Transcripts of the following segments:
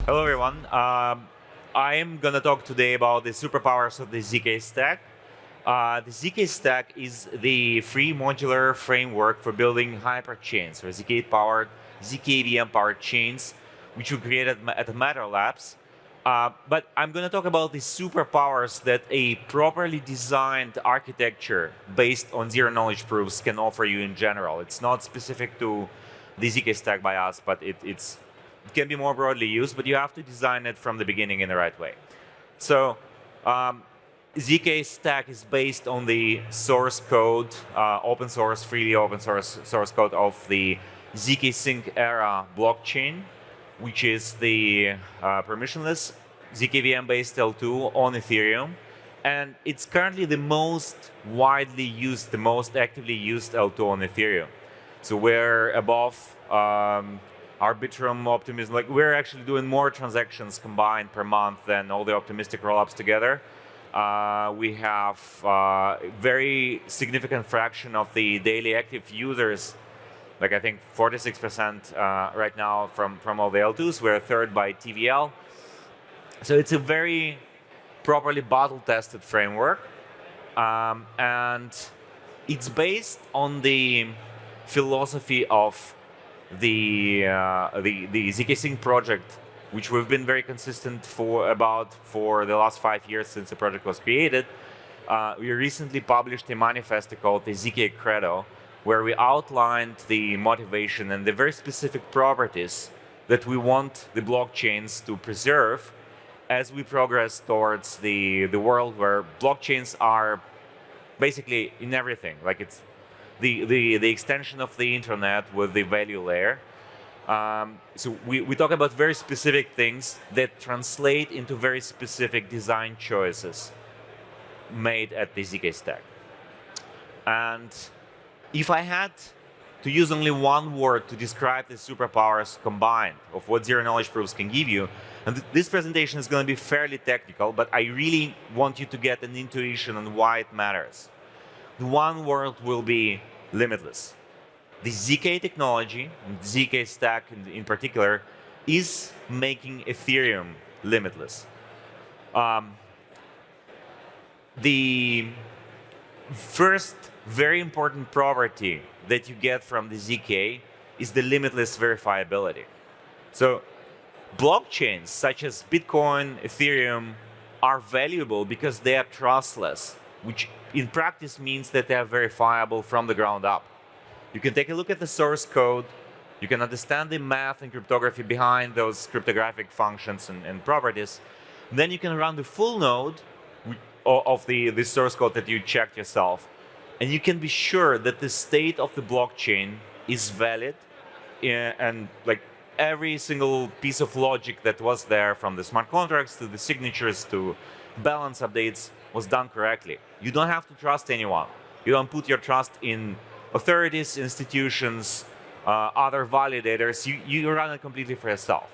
Hello, everyone. I am going to talk today about the superpowers of the zk stack. The zk stack is the free modular framework for building hyperchains, or zkVM-powered chains, which we created at Matter Labs. But I'm going to talk about the superpowers that a properly designed architecture based on zero-knowledge proofs can offer you in general. It's not specific to the zk stack by us, but it can be more broadly used, but you have to design it from the beginning in the right way. So zk stack is based on the source code, open source, freely open source code of the zkSync era blockchain, which is the permissionless zkVM-based L2 on Ethereum. And it's currently the most widely used, the most actively used L2 on Ethereum. So we're above Arbitrum, Optimism, like we're actually doing more transactions combined per month than all the optimistic rollups together. We have a very significant fraction of the daily active users, like I think 46% right now from all the L2s. We're third by TVL. So it's a very properly battle-tested framework. And it's based on the philosophy of the zkSync project, which we've been very consistent for the last 5 years since the project was created. We recently published a manifesto called the zk Credo, where we outlined the motivation and the very specific properties that we want the blockchains to preserve as we progress towards the world where blockchains are basically in everything. Like it's the extension of the internet with the value layer. So we talk about very specific things that translate into very specific design choices made at the zk stack. And if I had to use only one word to describe the superpowers combined of what zero-knowledge proofs can give you, and this presentation is going to be fairly technical, but I really want you to get an intuition on why it matters. The one word will be limitless. The zk technology, and zk stack in particular, is making Ethereum limitless. The first very important property that you get from the zk is the limitless verifiability. So blockchains such as Bitcoin, Ethereum are valuable because they are trustless, which in practice means that they are verifiable from the ground up. You can take a look at the source code, you can understand the math and cryptography behind those cryptographic functions and properties. Then you can run the full node of the source code that you checked yourself, and you can be sure that the state of the blockchain is valid, and like every single piece of logic that was there, from the smart contracts to the signatures to balance updates, was done correctly. You don't have to trust anyone. You don't put your trust in authorities, institutions, other validators. You run it completely for yourself.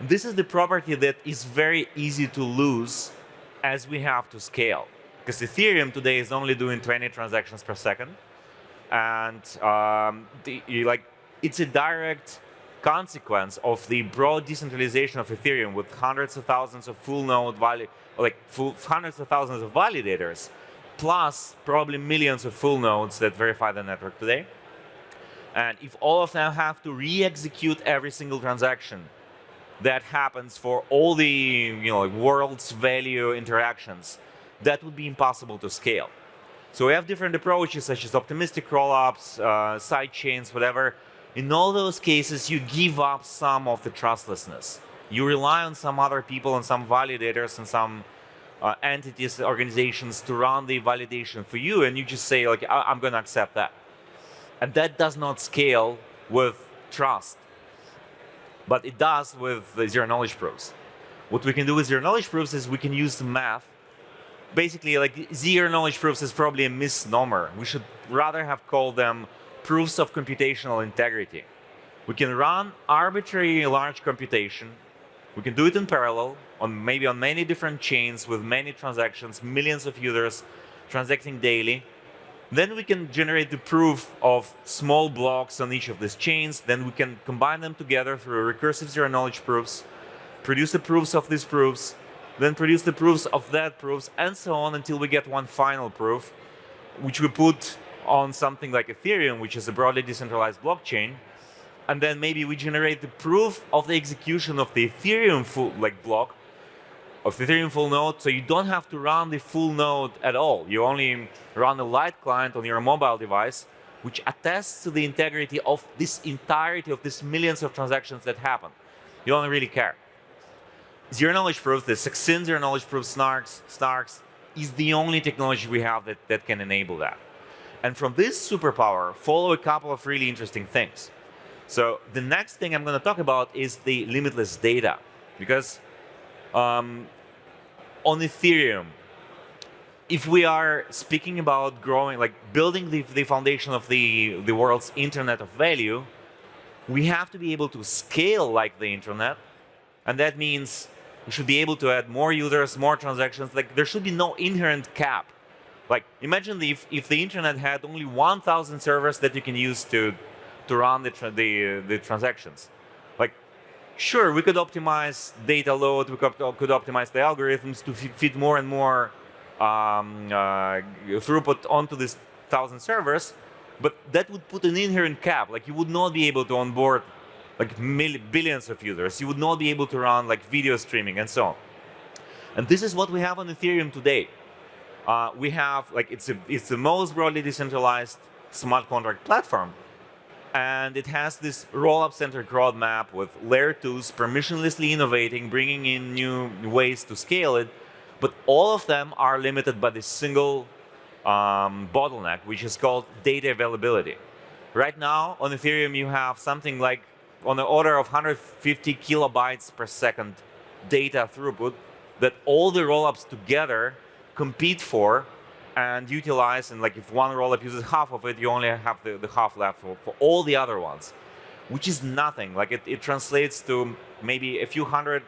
This is the property that is very easy to lose as we have to scale. Because Ethereum today is only doing 20 transactions per second. And it's a direct consequence of the broad decentralization of Ethereum with hundreds of thousands of full node hundreds of thousands of validators, plus probably millions of full nodes that verify the network today. And if all of them have to re-execute every single transaction that happens for all the world's value interactions, that would be impossible to scale. So we have different approaches such as optimistic rollups, side chains, whatever. In all those cases, you give up some of the trustlessness. You rely on some other people and some validators and some entities, organizations to run the validation for you, and you just say, like, I'm going to accept that. And that does not scale with trust, but it does with the zero-knowledge proofs. What we can do with zero-knowledge proofs is we can use the math. Basically, like, zero-knowledge proofs is probably a misnomer. We should rather have called them proofs of computational integrity. We can run arbitrary large computation. We can do it in parallel, maybe on many different chains with many transactions, millions of users transacting daily. Then we can generate the proof of small blocks on each of these chains. Then we can combine them together through recursive zero-knowledge proofs. produce the proofs of these proofs, then produce the proofs of that proofs, and so on until we get one final proof, which we put on something like Ethereum, which is a broadly decentralized blockchain. And then maybe we generate the proof of the execution of the Ethereum full block, of the Ethereum full node, so you don't have to run the full node at all. You only run a light client on your mobile device, which attests to the integrity of this entirety of these millions of transactions that happen. You don't really care. Zero-knowledge proof, the zkSync zero-knowledge proof Snarks, is the only technology we have that can enable that. And from this superpower follow a couple of really interesting things. So the next thing I'm going to talk about is the limitless data, because on Ethereum, if we are speaking about growing, like building the foundation of the world's internet of value, we have to be able to scale like the internet, and that means we should be able to add more users, more transactions. Like there should be no inherent cap. Like imagine if the internet had only 1,000 servers that you can use to run the transactions. Like, sure, we could optimize data load, we could optimize the algorithms to fit more and more throughput onto these 1,000 servers, but that would put an inherent cap. Like you would not be able to onboard like billions of users. You would not be able to run like video streaming and so on. And this is what we have on Ethereum today. We have like it's the most broadly decentralized smart contract platform, and it has this roll-up-centered roadmap with layer 2s permissionlessly innovating, bringing in new ways to scale it. But all of them are limited by this single bottleneck, which is called data availability. Right now on Ethereum, you have something like on the order of 150 kilobytes per second data throughput that all the rollups together compete for and utilize. And like if one rollup uses half of it, you only have the half left for all the other ones, which is nothing. Like it translates to maybe a few hundred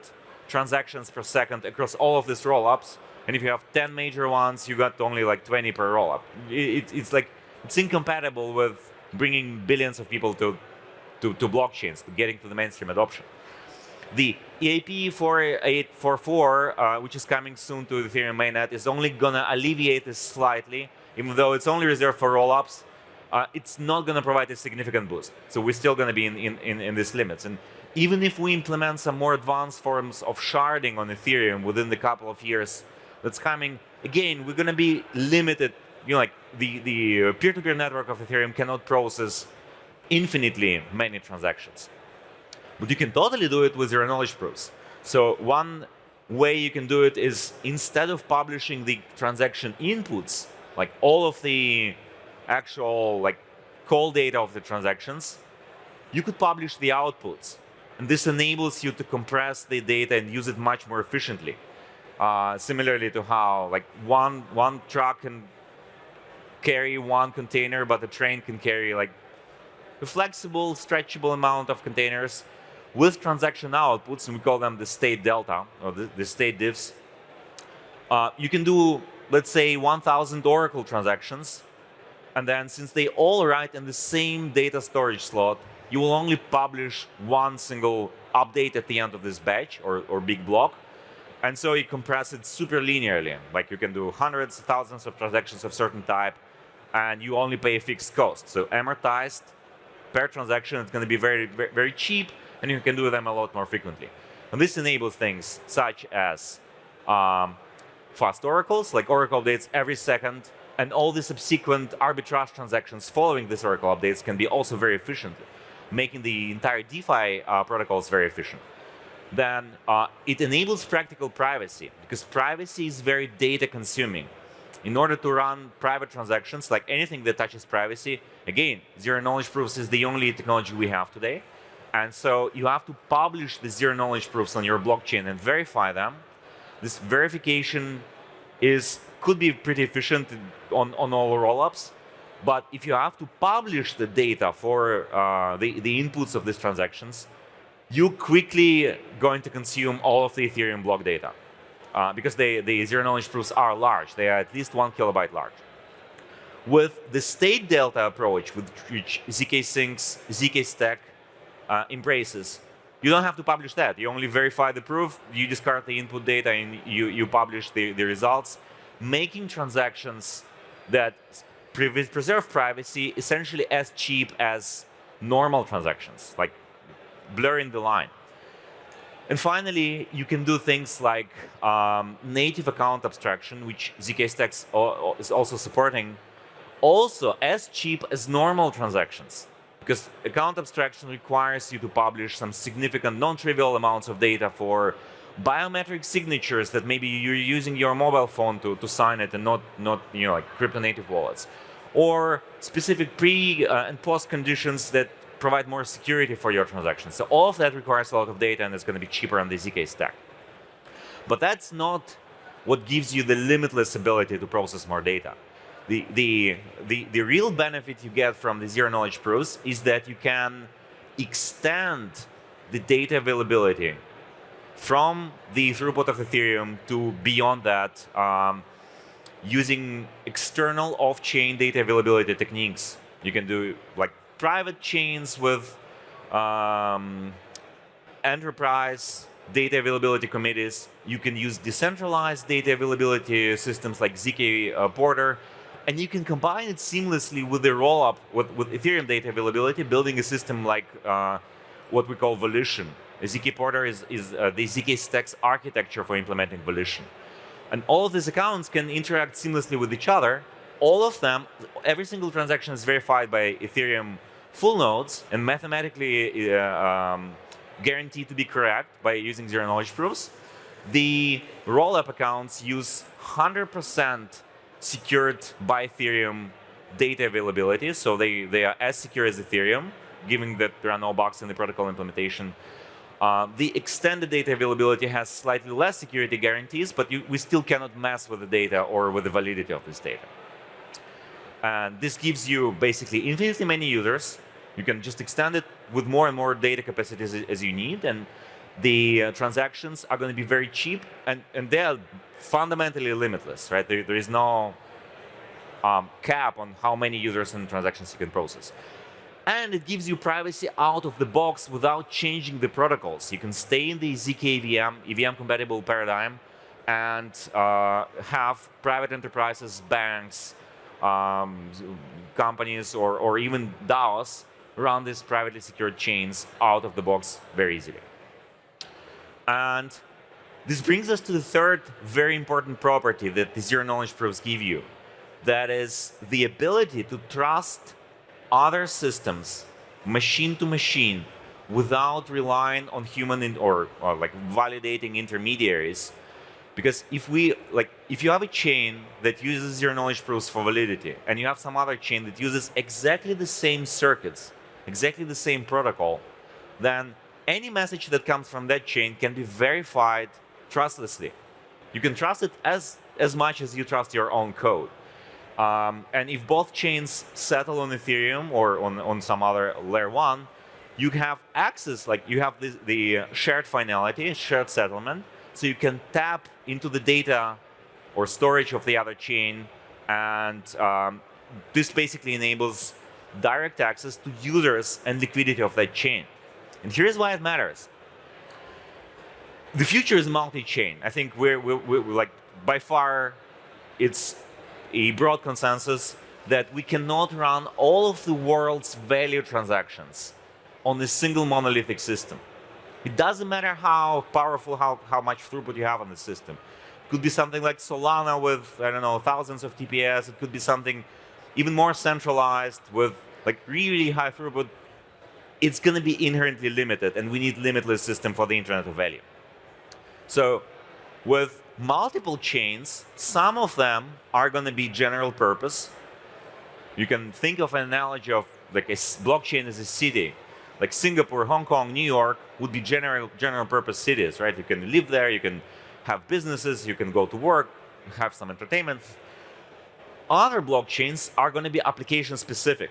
transactions per second across all of these rollups. And if you have 10 major ones, you got only like 20 per rollup. It's incompatible with bringing billions of people to blockchains, to getting to the mainstream adoption. The EIP 4844, which is coming soon to the Ethereum mainnet, is only going to alleviate this slightly, even though it's only reserved for rollups. It's not going to provide a significant boost. So we're still going to be in these limits. And even if we implement some more advanced forms of sharding on Ethereum within the couple of years that's coming, again, we're going to be limited. You know, like the peer-to-peer network of Ethereum cannot process infinitely many transactions. But you can totally do it with zero-knowledge proofs. So one way you can do it is instead of publishing the transaction inputs, like all of the actual like call data of the transactions, you could publish the outputs. And this enables you to compress the data and use it much more efficiently. Similarly to how like one truck can carry one container, but the train can carry like a flexible, stretchable amount of containers with transaction outputs, and we call them the state delta, or the state diffs. You can do, let's say, 1,000 Oracle transactions, and then since they all write in the same data storage slot, you will only publish one single update at the end of this batch or big block. And so you compress it super linearly. Like you can do hundreds, thousands of transactions of certain type, and you only pay a fixed cost. So amortized per transaction, it's going to be very, very, very cheap, and you can do them a lot more frequently. And this enables things such as fast oracles, like Oracle updates every second, and all the subsequent arbitrage transactions following these Oracle updates can be also very efficient, making the entire DeFi protocols very efficient. Then it enables practical privacy, because privacy is very data consuming. In order to run private transactions, like anything that touches privacy, again, zero-knowledge proofs is the only technology we have today. And so you have to publish the zero-knowledge proofs on your blockchain and verify them. This verification could be pretty efficient on all rollups. But if you have to publish the data for the inputs of these transactions, you're quickly going to consume all of the Ethereum block data. Because the zero-knowledge proofs are large. They are at least 1 kilobyte large. With the state delta approach, which zkSync, zkStack embraces, you don't have to publish that. You only verify the proof, you discard the input data, and you publish the results, making transactions that preserve privacy essentially as cheap as normal transactions, like blurring the line. And finally, you can do things like native account abstraction, which zkSync is also supporting, also as cheap as normal transactions. Because account abstraction requires you to publish some significant non-trivial amounts of data for biometric signatures that maybe you're using your mobile phone to sign it, and not like crypto-native wallets, or specific pre and post conditions that provide more security for your transactions. So all of that requires a lot of data, and it's going to be cheaper on the zk stack. But that's not what gives you the limitless ability to process more data. The real benefit you get from the zero-knowledge proofs is that you can extend the data availability from the throughput of Ethereum to beyond that, using external off-chain data availability techniques. You can do like private chains with enterprise data availability committees. You can use decentralized data availability systems like zk Porter, and you can combine it seamlessly with the rollup with Ethereum data availability, building a system like what we call volition. zk Porter is the zk stacks architecture for implementing volition. And all of these accounts can interact seamlessly with each other. All of them, every single transaction is verified by Ethereum full nodes and mathematically guaranteed to be correct by using zero-knowledge proofs. The rollup accounts use 100% secured by Ethereum data availability, so they are as secure as Ethereum, given that there are no bugs in the protocol implementation. The extended data availability has slightly less security guarantees, but we still cannot mess with the data or with the validity of this data. And this gives you basically infinitely many users. You can just extend it with more and more data capacities as you need, and the transactions are going to be very cheap, and they are fundamentally limitless, right? There is no cap on how many users and transactions you can process. And it gives you privacy out of the box without changing the protocols. You can stay in the zk EVM compatible paradigm, and have private enterprises, banks, companies, or even DAOs run these privately secured chains out of the box very easily. And this brings us to the third very important property that the zero-knowledge proofs give you. That is the ability to trust other systems, machine to machine, without relying on human or like validating intermediaries. Because if you have a chain that uses zero-knowledge proofs for validity, and you have some other chain that uses exactly the same circuits, exactly the same protocol, then any message that comes from that chain can be verified trustlessly. You can trust it as much as you trust your own code. And if both chains settle on Ethereum or on some other layer 1, you have access, like you have the shared finality, shared settlement, so you can tap into the data or storage of the other chain, and this basically enables direct access to users and liquidity of that chain. And here's why it matters. The future is multi-chain. I think we're like, by far, it's a broad consensus that we cannot run all of the world's value transactions on a single monolithic system. It doesn't matter how powerful, how much throughput you have on the system. It could be something like Solana with, I don't know, thousands of TPS. It could be something even more centralized with like really high throughput. It's going to be inherently limited, and we need limitless system for the Internet of Value. So with multiple chains, some of them are going to be general purpose. You can think of an analogy of like a blockchain as a city. Like Singapore, Hong Kong, New York would be general purpose cities, right? You can live there, you can have businesses, you can go to work, have some entertainment. Other blockchains are going to be application specific.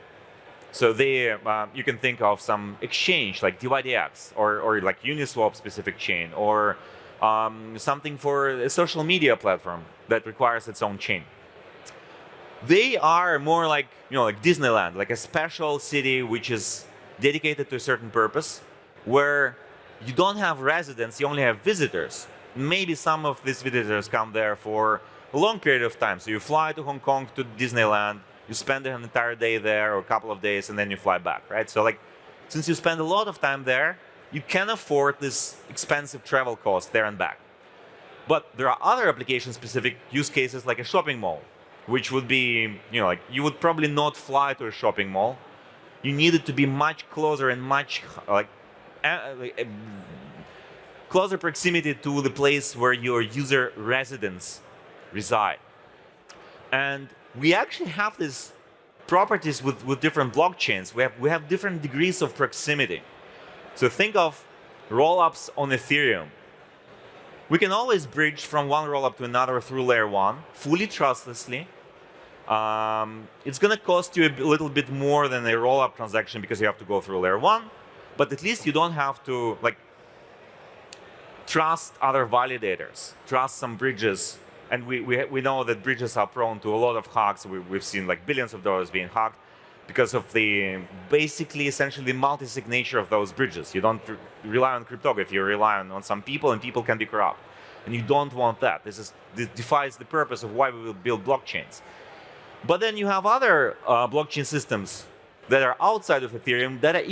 So they, you can think of some exchange like DYDX or like Uniswap specific chain, or something for a social media platform that requires its own chain. They are more like, like Disneyland, like a special city which is dedicated to a certain purpose, where you don't have residents, you only have visitors. Maybe some of these visitors come there for a long period of time. So you fly to Hong Kong, to Disneyland, you spend an entire day there or a couple of days, and then you fly back, right? So like, since you spend a lot of time there, you can afford this expensive travel cost there and back. But there are other application-specific use cases like a shopping mall, which would be, like you would probably not fly to a shopping mall. You need it to be much closer and much closer proximity to the place where your user residents reside. And we actually have these properties with different blockchains. We have different degrees of proximity. So think of rollups on Ethereum. We can always bridge from one rollup to another through layer 1, fully trustlessly. It's going to cost you a little bit more than a rollup transaction because you have to go through layer 1, but at least you don't have to trust other validators, trust some bridges. And we know that bridges are prone to a lot of hacks. We've seen like billions of dollars being hacked because of the essentially multi-sig nature of those bridges. You don't rely on cryptography, you rely on some people, and people can be corrupt. And you don't want that. This defies the purpose of why we will build blockchains. But then you have other blockchain systems that are outside of Ethereum that are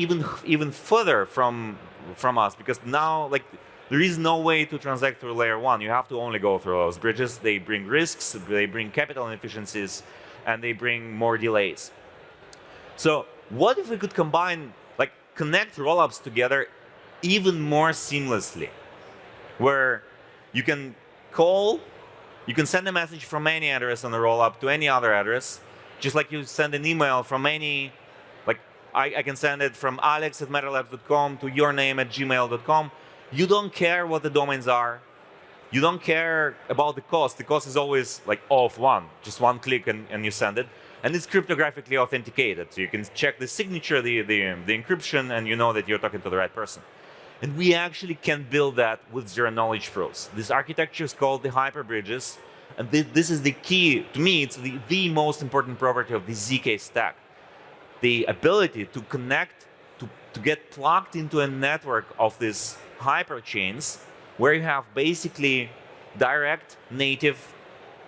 even further from us, because now there is no way to transact through layer 1. You have to only go through those bridges. They bring risks, they bring capital inefficiencies, and they bring more delays. So what if we could connect rollups together even more seamlessly, where you can send a message from any address on the rollup to any other address, just like you send an email from any, I can send it from alex@matterlabs.com to yourname@gmail.com. You don't care what the domains are. You don't care about the cost. The cost is always O of 1, just one click and you send it. And it's cryptographically authenticated. So you can check the signature, the encryption, and you know that you're talking to the right person. And we actually can build that with zero-knowledge proofs. This architecture is called the hyperbridges. And this is the key. To me, it's the most important property of the ZK stack. The ability to connect, to get plugged into a network of these hyperchains, where you have basically direct, native,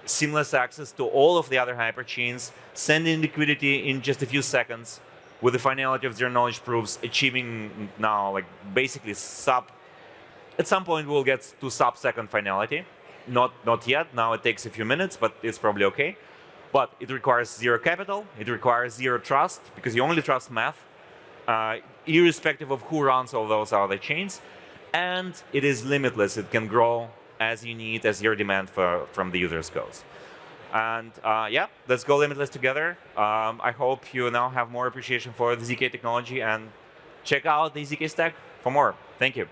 seamless access to all of the other hyperchains, sending liquidity in just a few seconds, with the finality of zero-knowledge proofs, achieving now basically at some point we'll get to sub-second finality. Not yet, now it takes a few minutes, but it's probably okay. But it requires zero capital, it requires zero trust, because you only trust math, irrespective of who runs all those other chains. And it is limitless. It can grow as you need, as your demand from the users goes. And yeah, let's go limitless together. I hope you now have more appreciation for the ZK technology, and check out the ZK stack for more. Thank you.